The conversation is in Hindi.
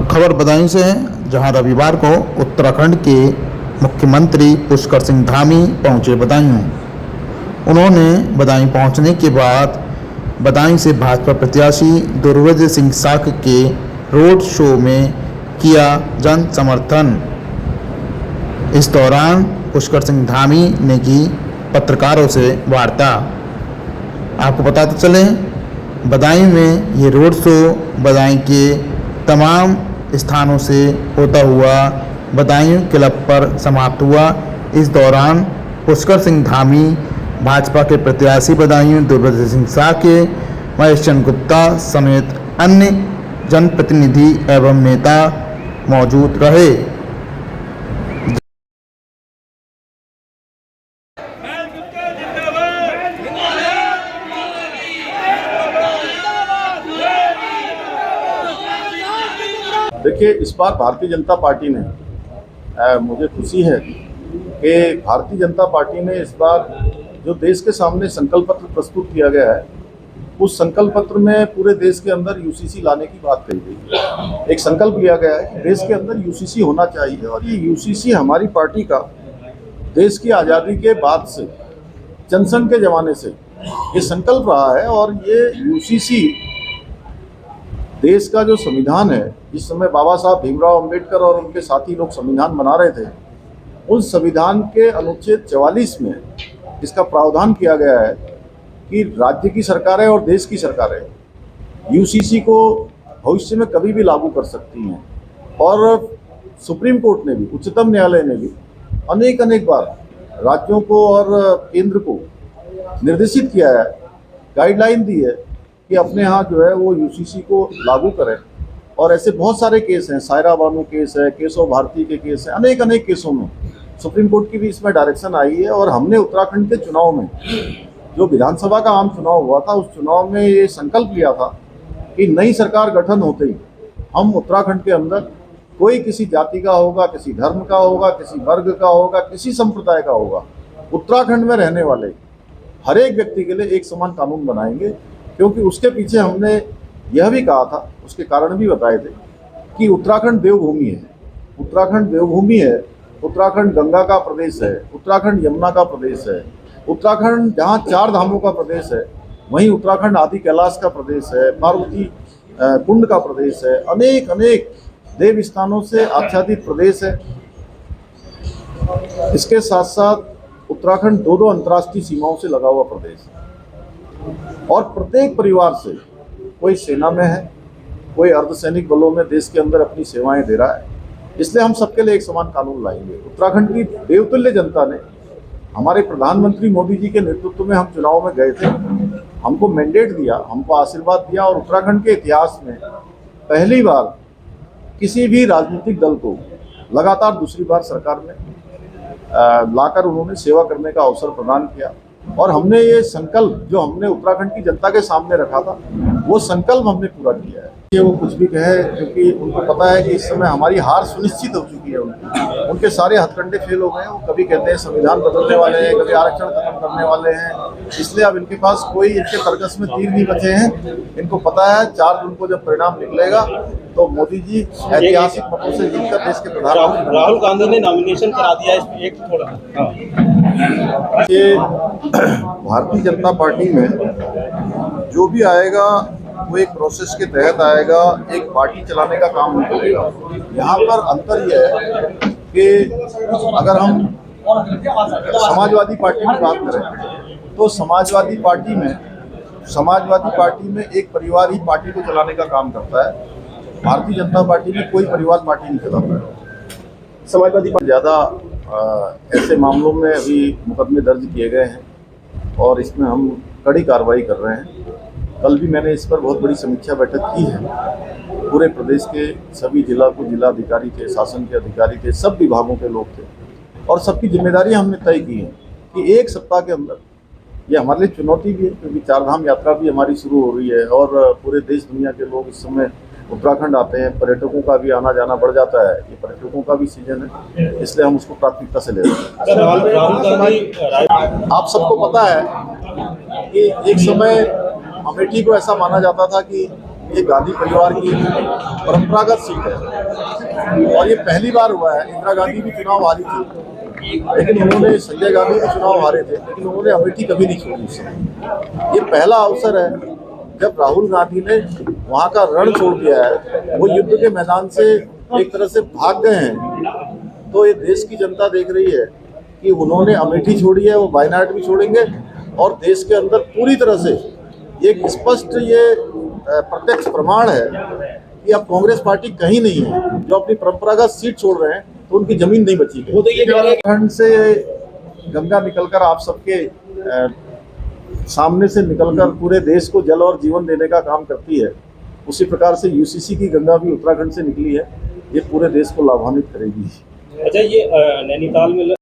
खबर बदायूं से है, जहां रविवार को उत्तराखंड के मुख्यमंत्री पुष्कर सिंह धामी पहुंचे बदायूं। उन्होंने बदायूं पहुंचने के बाद बदायूं से भाजपा प्रत्याशी दुर्वेद्र सिंह साख के रोड शो में किया जन समर्थन। इस दौरान पुष्कर सिंह धामी ने की पत्रकारों से वार्ता। आपको बताते चले, बदायूं में ये रोड शो बदायूं के तमाम स्थानों से होता हुआ बदायूं क्लब पर समाप्त हुआ। इस दौरान पुष्कर सिंह धामी, भाजपा के प्रत्याशी बदायूं दुर्वेद्र सिंह साख, महेश चंद्र गुप्ता समेत अन्य जनप्रतिनिधि एवं नेता मौजूद रहे। देखिए, इस बार भारतीय जनता पार्टी ने मुझे खुशी है कि भारतीय जनता पार्टी ने इस बार जो देश के सामने संकल्प पत्र प्रस्तुत किया गया है, उस संकल्प पत्र में पूरे देश के अंदर यूसीसी लाने की बात कही गई है। एक संकल्प लिया गया है कि देश के अंदर यूसीसी होना चाहिए, और ये यूसीसी हमारी पार्टी का देश की आज़ादी के बाद से, जनसंघ के ज़माने से ये संकल्प रहा है। और ये यूसीसी देश का जो संविधान है, जिस समय बाबा साहब भीमराव अंबेडकर और उनके साथी लोग संविधान बना रहे थे, उस संविधान के अनुच्छेद 44 में इसका प्रावधान किया गया है कि राज्य की सरकारें और देश की सरकारें यूसीसी को भविष्य में कभी भी लागू कर सकती हैं। और सुप्रीम कोर्ट ने भी, उच्चतम न्यायालय ने भी अनेक बार राज्यों को और केंद्र को निर्देशित किया है, गाइडलाइन दी है कि अपने यहाँ जो है वो यूसीसी को लागू करें। और ऐसे बहुत सारे केस हैं, सायरा बानू केस है, केशव भारती के केस हैं, अनेक केसों में सुप्रीम कोर्ट की भी इसमें डायरेक्शन आई है। और हमने उत्तराखंड के चुनाव में, जो विधानसभा का आम चुनाव हुआ था, उस चुनाव में ये संकल्प लिया था कि नई सरकार गठन होते ही हम उत्तराखंड के अंदर कोई किसी जाति का होगा, किसी धर्म का होगा, किसी वर्ग का होगा, किसी संप्रदाय का होगा, उत्तराखंड में रहने वाले हर एक व्यक्ति के लिए एक समान कानून बनाएंगे। क्योंकि उसके पीछे हमने यह भी कहा था, उसके कारण भी बताए थे कि उत्तराखंड देवभूमि है, उत्तराखंड देवभूमि है, उत्तराखंड गंगा का प्रदेश है, उत्तराखंड यमुना का प्रदेश है, उत्तराखंड जहाँ 4 धामों का प्रदेश है, वहीं उत्तराखंड आदि कैलाश का प्रदेश है, पार्वती कुंड का प्रदेश है, अनेक देव स्थानों से आच्छादित प्रदेश है। इसके साथ साथ उत्तराखंड 2 अंतर्राष्ट्रीय सीमाओं से लगा हुआ प्रदेश है। और प्रत्येक परिवार से, कोई सेना में है, कोई अर्धसैनिक बलों में देश के अंदर अपनी सेवाएं दे रहा है। इसलिए हम सबके लिए एक समान कानून लाएंगे। उत्तराखंड की देवतुल्य जनता ने हमारे प्रधानमंत्री मोदी जी के नेतृत्व में, हम चुनाव में गए थे, हमको मैंडेट दिया, हमको आशीर्वाद दिया। और उत्तराखंड के इतिहास में पहली बार किसी भी राजनीतिक दल को लगातार दूसरी बार सरकार में लाकर उन्होंने सेवा करने का अवसर प्रदान किया। और हमने ये संकल्प जो हमने उत्तराखंड की जनता के सामने रखा था, वो संकल्प हमने पूरा किया है। ये वो कुछ भी कहे, क्योंकि उनको पता है कि इस समय हमारी हार सुनिश्चित हो चुकी है। उनके सारे हथकंडे फेल हो गए हैं। वो कभी कहते हैं संविधान बदलने वाले हैं, कभी आरक्षण खत्म करने वाले हैं। इसलिए अब इनके पास कोई, इनके तर्कस में तीर नहीं बचे हैं। इनको पता है 4 जून को जब परिणाम निकलेगा तो मोदी जी ऐतिहासिक मतों से जीतकर देश के प्रधानमंत्री। राहुल गांधी ने नॉमिनेशन करा दिया है। एक थोड़ा ये भारतीय जनता पार्टी में जो भी आएगा वो एक प्रोसेस के तहत आएगा, एक पार्टी चलाने का काम नहीं करेगा। यहाँ पर अंतर यह है कि अगर हम समाजवादी पार्टी की बात करें तो समाजवादी पार्टी में एक परिवार ही पार्टी को चलाने का काम करता है। भारतीय जनता पार्टी में कोई परिवार पार्टी नहीं चलाता है। समाजवादी पार्टी ज़्यादा ऐसे मामलों में अभी मुकदमे दर्ज किए गए हैं और इसमें हम कड़ी कार्रवाई कर रहे हैं। कल भी मैंने इस पर बहुत बड़ी समीक्षा बैठक की है। पूरे प्रदेश के सभी जिलाधिकारी थे, शासन के अधिकारी थे, सब विभागों के लोग थे और सबकी जिम्मेदारी हमने तय की है कि एक सप्ताह के अंदर, ये हमारे लिए चुनौती भी है क्योंकि 4 धाम यात्रा भी हमारी शुरू हो रही है और पूरे देश दुनिया के लोग इस समय उत्तराखंड आते हैं। पर्यटकों का भी आना जाना बढ़ जाता है, ये पर्यटकों का भी सीजन है, इसलिए हम उसको प्राथमिकता से ले रहे हैं। आप सबको पता है कि एक समय अमेठी को ऐसा माना जाता था कि ये गांधी परिवार की परंपरागत सीट है और ये पहली बार हुआ है। इंदिरा गांधी भी चुनाव हारी थी, लेकिन उन्होंने, संजय गांधी भी चुनाव हारे थे, लेकिन उन्होंने अमेठी कभी नहीं छोड़ी उस समय। ये पहला अवसर है जब राहुल गांधी ने वहाँ का रण छोड़ दिया है, वो युद्ध के मैदान से एक तरह से भाग गए हैं। तो ये देश की जनता देख रही है कि उन्होंने अमेठी छोड़ी है, वो वायनाड भी छोड़ेंगे और देश के अंदर पूरी तरह से एक स्पष्ट ये प्रत्यक्ष प्रमाण है कि अब कांग्रेस पार्टी कहीं नहीं है। जो अपनी परंपरागत सीट छोड़ रहे हैं तो उनकी जमीन नहीं बची है। वो तो ये कह रहे हैं उत्तराखंड से गंगा निकलकर आप सबके सामने से निकलकर पूरे देश को जल और जीवन देने का काम करती है, उसी प्रकार से यूसीसी की गंगा भी उत्तराखंड से निकली है। ये पूरे देश को लाभान्वित करेगी। अच्छा, ये नैनीताल में